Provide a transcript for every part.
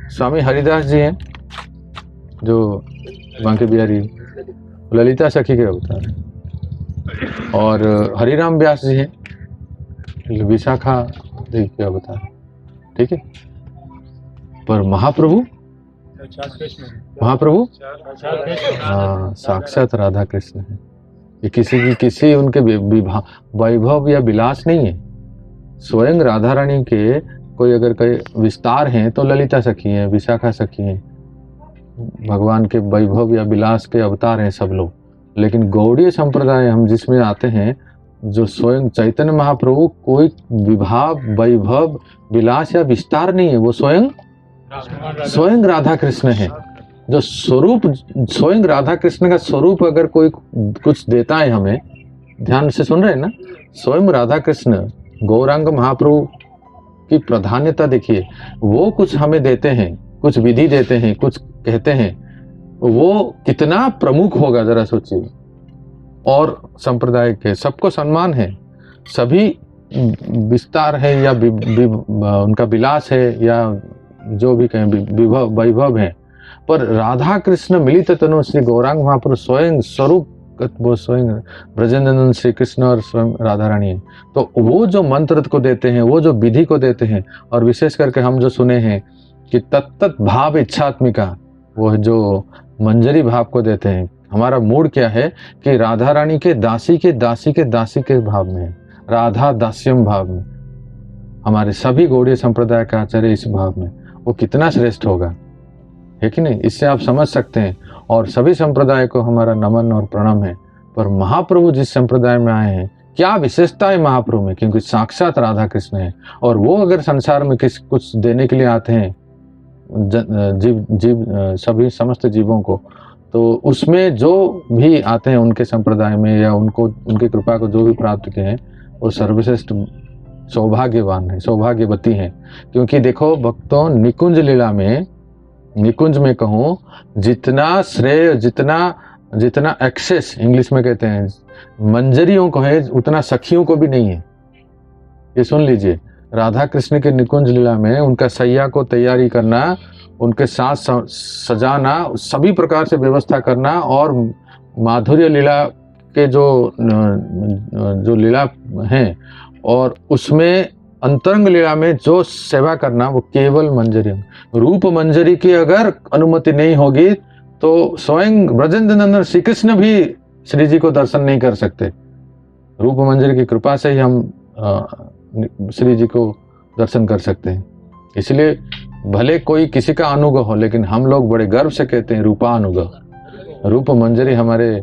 स्वामी हरिदास जी हैं जो बांके बिहारी, ललिता सखी के अवतार हैं। और हरिराम व्यास जी हैं विशाखा देवी के अवतार, ठीक है। पर महाप्रभु हाँ साक्षात राधा कृष्ण है। ये किसी उनके वैभव या विलास नहीं है। स्वयं राधा रानी के कोई अगर कोई विस्तार हैं तो ललिता सखी हैं, विशाखा सखी हैं, भगवान के वैभव या विलास के अवतार हैं सब लोग। लेकिन गौड़ीय संप्रदाय हम जिसमें आते हैं, जो स्वयं चैतन्य महाप्रभु कोई विभाव वैभव विलास या विस्तार नहीं है, वो स्वयं राधा कृष्ण है। जो स्वरूप स्वयं राधा कृष्ण का स्वरूप अगर कोई कुछ देता है हमें, ध्यान से सुन रहे हैं ना, स्वयं राधा कृष्ण गौरांग महाप्रभु की प्राधान्यता देखिए, वो कुछ हमें देते हैं, कुछ विधि देते हैं, कुछ कहते हैं, वो कितना प्रमुख होगा जरा सोचिए। और संप्रदाय के सबको सम्मान है, सभी विस्तार है या उनका विलास है या जो भी कहें वैभव है, पर राधा कृष्ण मिलित तनु श्री गौरांग महाप्रभु स्वयं स्वरूप, वो स्वयं ब्रजनंदन श्री कृष्ण और स्वयं राधा रानी है। तो वो जो मंत्र को देते हैं, वो जो विधि को देते हैं, और विशेष करके हम जो सुने हैं कि तत्त भाव इच्छात्मिका, वो जो मंजरी भाव को देते हैं। हमारा मूड क्या है कि राधा रानी के दासी के दासी के दासी के भाव में है, राधा दास्यम भाव में। हमारे सभी गौड़ीय संप्रदाय का आचार्य इस भाव में, वो कितना श्रेष्ठ होगा, है कि नहीं। इससे आप समझ सकते हैं। और सभी संप्रदाय को हमारा नमन और प्रणाम है। पर महाप्रभु जिस संप्रदाय में आए हैं, क्या विशेषता है महाप्रभु में, क्योंकि साक्षात राधा कृष्ण है। और वो अगर संसार में कुछ देने के लिए आते हैं सभी समस्त जीवों को, तो उसमें जो भी आते हैं उनके संप्रदाय में या उनको उनकी कृपा को जो भी प्राप्त किए हैं, वो सर्वश्रेष्ठ सौभाग्यवान है, सौभाग्यवती हैं। क्योंकि देखो भक्तों, निकुंज लीला में, निकुंज में कहूँ, जितना श्रेय, जितना एक्सेस इंग्लिश में कहते हैं मंजरियों को है, उतना सखियों को भी नहीं है। ये सुन लीजिए, राधा कृष्ण के निकुंज लीला में उनका सैया को तैयारी करना, उनके साथ सजाना, सभी प्रकार से व्यवस्था करना, और माधुर्य लीला के जो लीला हैं, और उसमें अंतरंग लीला में जो सेवा करना, वो केवल मंजरी। रूप मंजरी की अगर अनुमति नहीं होगी तो स्वयं ब्रजनंदन श्री कृष्ण भी श्री जी को दर्शन नहीं कर सकते। रूप मंजरी की कृपा से ही हम श्री जी को दर्शन कर सकते हैं। इसलिए भले कोई किसी का अनुगह हो, लेकिन हम लोग बड़े गर्व से कहते हैं रूपानुगह। रूप मंजरी हमारे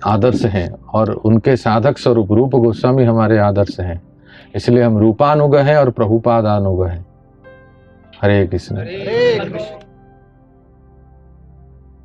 आदर्श हैं, और उनके साधक स्वरूप रूप गोस्वामी हमारे आदर्श हैं। इसलिए हम रूपानुगह हैं और प्रभुपादानुगह हैं। हरे कृष्ण।